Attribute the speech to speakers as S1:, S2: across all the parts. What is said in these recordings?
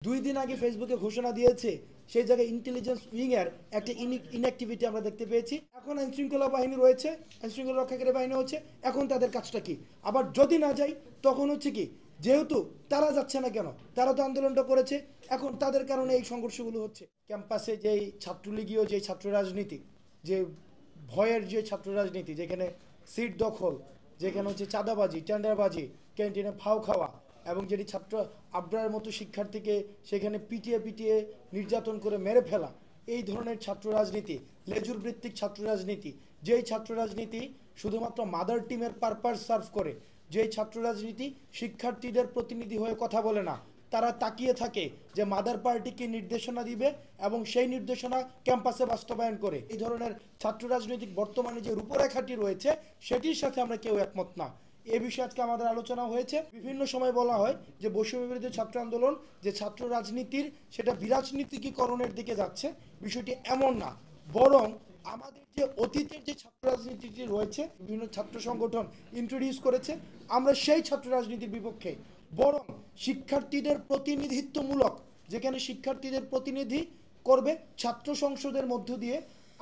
S1: দুই দিন আগে ফেসবুকে ঘোষণা দিয়েছে সেই জায়গায় ইন্টেলিজেন্স উইং এর একটা ইনঅ্যাক্টিভিটি আমরা দেখতে পেয়েছি। এখন আইন শৃঙ্খলা বাহিনী রয়েছে, আইন শৃঙ্খলা রক্ষাকারী বাহিনী হচ্ছে, এখন তাদের কাজটা কি? আবার যদি না যাই তখন হচ্ছে কি, যেহেতু তারা যাচ্ছে না কেন, তারা তো আন্দোলনটা করেছে, এখন তাদের কারণে এই সংঘর্ষগুলো হচ্ছে। ক্যাম্পাসে যেই ছাত্রলীগীয় যে ছাত্র রাজনীতি, যে ভয়ের যে ছাত্র রাজনীতি, যেখানে সিট দখল, যেখানে হচ্ছে চাঁদাবাজি, টেন্ডারবাজি, ক্যান্টিনে ফাও খাওয়া, এবং যেটি ছাত্র আবরারের মতো শিক্ষার্থীকে সেখানে পিটিয়ে পিটিয়ে নির্যাতন করে মেরে ফেলা, এই ধরনের ছাত্র রাজনীতি, লেজুর ভিত্তিক ছাত্র রাজনীতি, যেই ছাত্র রাজনীতি শুধুমাত্র মাদার টিমের পারপাস সার্ভ করে, যেই ছাত্র রাজনীতি শিক্ষার্থীদের প্রতিনিধি হয়ে কথা বলে না, তারা তাকিয়ে থাকে যে মাদার পার্টিকে নির্দেশনা দিবে এবং সেই নির্দেশনা ক্যাম্পাসে বাস্তবায়ন করে। এই ধরনের ছাত্র রাজনৈতিক বর্তমানে যে রূপরেখাটি রয়েছে সেটির সাথে আমরা কেউ একমত না। এ বিষয়ে আজকে আমাদের আলোচনা হয়েছে। বিভিন্ন সময় বলা হয় যে বৈষম্য বিরোধী ছাত্র আন্দোলন যে ছাত্র রাজনীতির সেটা বিরাজনীতিকরণের দিকে যাচ্ছে, বিষয়টি এমন না, বরং আমাদের যে অতীতের যে ছাত্র রাজনীতিটি রয়েছে, বিভিন্ন ছাত্র সংগঠন ইন্ট্রোডিউস করেছে, আমরা সেই ছাত্র রাজনীতির বিপক্ষে। বরং শিক্ষার্থীদের প্রতিনিধিত্বমূলক, যেখানে শিক্ষার্থীদের প্রতিনিধি করবে ছাত্র সংসদের মধ্য দিয়ে,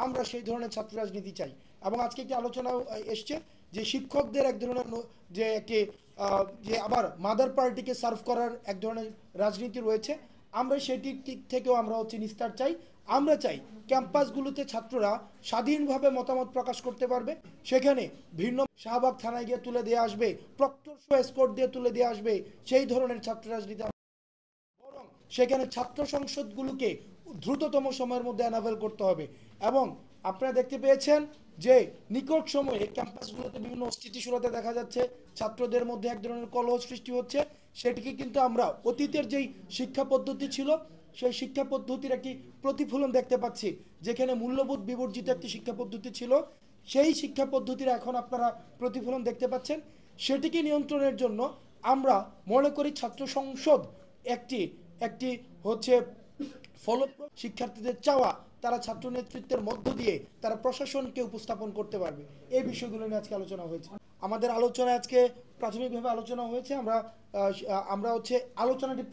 S1: আমরা সেই ধরনের ছাত্র রাজনীতি চাই। এবং আজকে একটি আলোচনা এসছে যে শিক্ষকদের এক ধরনের যে একটি যে আবার মাদার পার্টিকে সার্ভ করার এক ধরনের রাজনীতি রয়েছে, আমরা সেটির দিক থেকেও আমরা হচ্ছে নিস্তার চাই। আমরা চাই ক্যাম্পাসগুলোতে ছাত্ররা স্বাধীনভাবে মতামত প্রকাশ করতে পারবে, সেখানে ভিন্ন শাহবাগ থানায় গিয়ে তুলে দিয়ে আসবে, প্রক্টর শো এসকর্ট দিয়ে তুলে দিয়ে আসবে, সেই ধরনের ছাত্র রাজনীতি। বরং সেখানে ছাত্র সংসদগুলোকে দ্রুততম সময়ের মধ্যে অ্যানাভেল করতে হবে। এবং আপনারা দেখতে পেয়েছেন যে নিকট সময়ে ক্যাম্পাসগুলোতে বিভিন্ন অস্থিতিশীলতা দেখা যাচ্ছে, ছাত্রদের মধ্যে এক ধরনের কলহ সৃষ্টি হচ্ছে। সেটিকে কিন্তু আমরা অতীতের যেই শিক্ষা পদ্ধতি ছিল সেই শিক্ষা পদ্ধতির একটি প্রতিফলন দেখতে পাচ্ছি, যেখানে মূল্যবোধ বিবর্জিত একটি শিক্ষা পদ্ধতি ছিল, সেই শিক্ষা পদ্ধতির এখন আপনারা প্রতিফলন দেখতে পাচ্ছেন। সেটিকে নিয়ন্ত্রণের জন্য আমরা মনে করি ছাত্র সংসদ একটি একটি হচ্ছে ফলপ্রদ, শিক্ষার্থীদের চাওয়া তারা ছাত্র নেতৃত্বের মধ্য দিয়ে তারা প্রশাসনকে উপস্থাপন করতে পারবে। এই বিষয়গুলো নিয়ে আজকে আলোচনা হয়েছে। আমাদের আলোচনা আজকে প্রাথমিকভাবে আলোচনা হয়েছে, আমরা আমরা হচ্ছে আলোচনাটি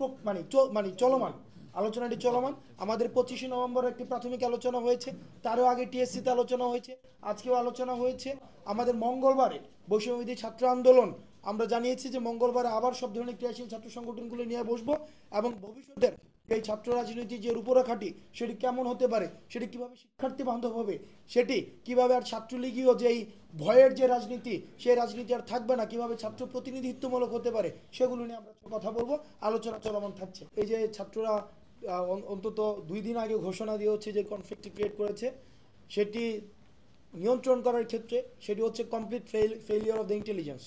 S1: চলমান, আলোচনাটি চলমান। আমাদের 25 নভেম্বর একটি প্রাথমিক আলোচনা হয়েছে, তারও আগে টিএসসিতে আলোচনা হয়েছে, আজকেও আলোচনা হয়েছে। আমাদের মঙ্গলবারে বৈষম্যবিরোধী ছাত্র আন্দোলন আমরা জানিয়েছি যে মঙ্গলবারে আবার সব ধরনের ক্রিয়াশীল ছাত্র সংগঠনগুলো নিয়ে বসবো, এবং ভবিষ্যতের এই ছাত্র রাজনীতি যে রূপরেখাটি সেটি কেমন হতে পারে, সেটি কিভাবে শিক্ষার্থী বান্ধব হবে, সেটি কিভাবে আর ছাত্রলীগীয় যেই ভয়ের যে রাজনীতি সেই রাজনীতি আর থাকবে না, কিভাবে ছাত্র প্রতিনিধিত্বমূলক হতে পারে, সেগুলো নিয়ে আমরা কথা বলবো। আলোচনা চলমান থাকছে। এই যে ছাত্ররা অন্তত 2 দিন আগে ঘোষণা দিয়ে হচ্ছে যে কনফ্লিক্ট ক্রিয়েট করেছে, সেটি নিয়ন্ত্রণ করার ক্ষেত্রে সেটি হচ্ছে complete failure of the intelligence.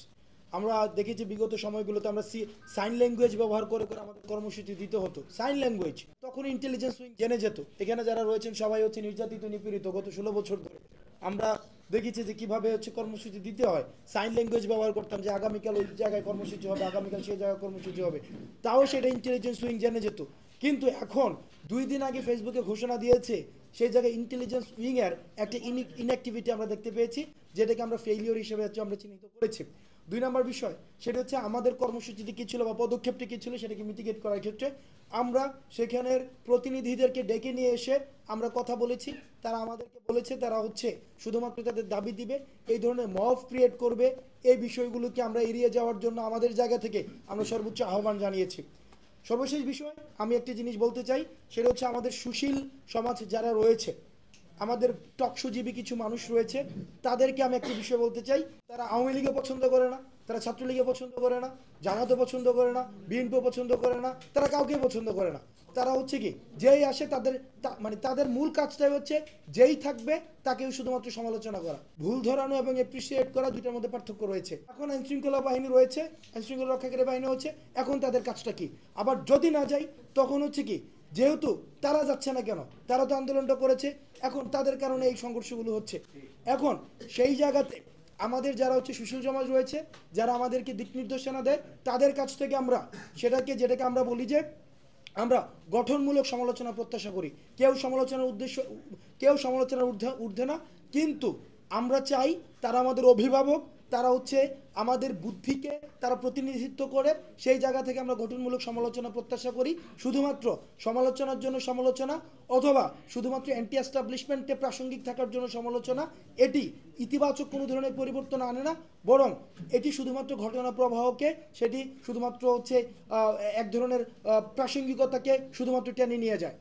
S1: আমরা দেখেছি বিগত সময়গুলোতে আমরা সাইন ল্যাঙ্গুয়েজ ব্যবহার করে করে আমাদের কর্মসূচি দিতে হতো, সাইন ল্যাঙ্গুয়েজ, তখন ইন্টেলিজেন্স উইং জেনে যেত। এখানে যারা রয়েছেন সবাই হচ্ছে নির্যাতিত নিপীড়িত গত 16 বছর ধরে। আমরা দেখেছি যে কিভাবে হচ্ছে কর্মসূচি দিতে হয়, সাইন ল্যাঙ্গুয়েজ ব্যবহার করতাম যে আগামীকাল ওই জায়গায় কর্মসূচি হবে, আগামীকাল সেই জায়গায় কর্মসূচি হবে, তাও সেটা ইন্টেলিজেন্স উইং জেনে যেত। কিন্তু এখন 2 দিন আগে ফেসবুকে ঘোষণা দিয়েছে সেই জায়গায় ইন্টেলিজেন্স উইং এর একটা ইনঅ্যাক্টিভিটি আমরা দেখতে পেয়েছি, যেটাকে আমরা ফেলিওর হিসেবে আমরা চিহ্নিত করেছি। 2 নম্বর বিষয় সেটা হচ্ছে আমাদের কর্মসূচিটি কী ছিল বা পদক্ষেপটি কী ছিল সেটাকে মিটিগেট করার ক্ষেত্রে আমরা সেখানের প্রতিনিধিদেরকে ডেকে নিয়ে এসে আমরা কথা বলেছি। তারা আমাদেরকে বলেছে তারা হচ্ছে শুধুমাত্র তাদের দাবি দিবে, এই ধরনের মব ক্রিয়েট করবে, এই বিষয়গুলোকে আমরা এড়িয়ে যাওয়ার জন্য আমাদের জায়গা থেকে আমরা সর্বোচ্চ আহ্বান জানিয়েছি। সর্বশেষ বিষয় আমি একটি জিনিস বলতে চাই, সেটা হচ্ছে আমাদের সুশীল সমাজ যারা রয়েছে, আমাদের টকসুজীবী কিছু মানুষ রয়েছে, তাদেরকে আমি একটি বিষয় বলতে চাই। তারা আওয়ামী লীগে পছন্দ করে না, তারা ছাত্রলীগে পছন্দ করে না, জামাতে পছন্দ করে না, বিএনপি পছন্দ করে না, তারা কাউকে পছন্দ করে না। তারা হচ্ছে কি যেই আসে তাদের তাদের মূল কাজটাই হচ্ছে যেই থাকবে তাকেও শুধুমাত্র সমালোচনা করা, ভুল ধরানো এবং এপ্রিসিয়েট করা, দুইটার মধ্যে পার্থক্য রয়েছে। এখন আইন শৃঙ্খলা বাহিনী রয়েছে, আইন শৃঙ্খলা রক্ষাকারী বাহিনী হচ্ছে, এখন তাদের কাজটা কি? আবার যদি না যাই তখন হচ্ছে কি, যেহেতু তারা যাচ্ছে না কেন, তারা তো আন্দোলনটা করেছে, এখন তাদের কারণে এই সংঘর্ষগুলো হচ্ছে। এখন সেই জায়গাতে আমাদের যারা হচ্ছে সুশীল সমাজ রয়েছে, যারা আমাদেরকে দিক নির্দেশনা দেয়, তাদের কাছ থেকে আমরা যেটাকে আমরা বলি যে আমরা গঠনমূলক সমালোচনা প্রত্যাশা করি। কেউ সমালোচনার ঊর্ধ্বে না, কিন্তু আমরা চাই তারা আমাদের অভিভাবক, তারা হচ্ছে আমাদের বুদ্ধিকে তারা প্রতিনিধিত্ব করে, সেই জায়গা থেকে আমরা গঠনমূলক সমালোচনা প্রত্যাশা করি। শুধুমাত্র সমালোচনার জন্য সমালোচনা অথবা শুধুমাত্র অ্যান্টি এস্টাবলিশমেন্টে প্রাসঙ্গিক থাকার জন্য সমালোচনা, এটি ইতিবাচক কোনো ধরনের পরিবর্তন আনে না, বরং এটি শুধুমাত্র ঘটনা প্রবাহকে, সেটি শুধুমাত্র হচ্ছে এক ধরনের প্রাসঙ্গিকতাকে শুধুমাত্র টেনে নিয়ে যায়।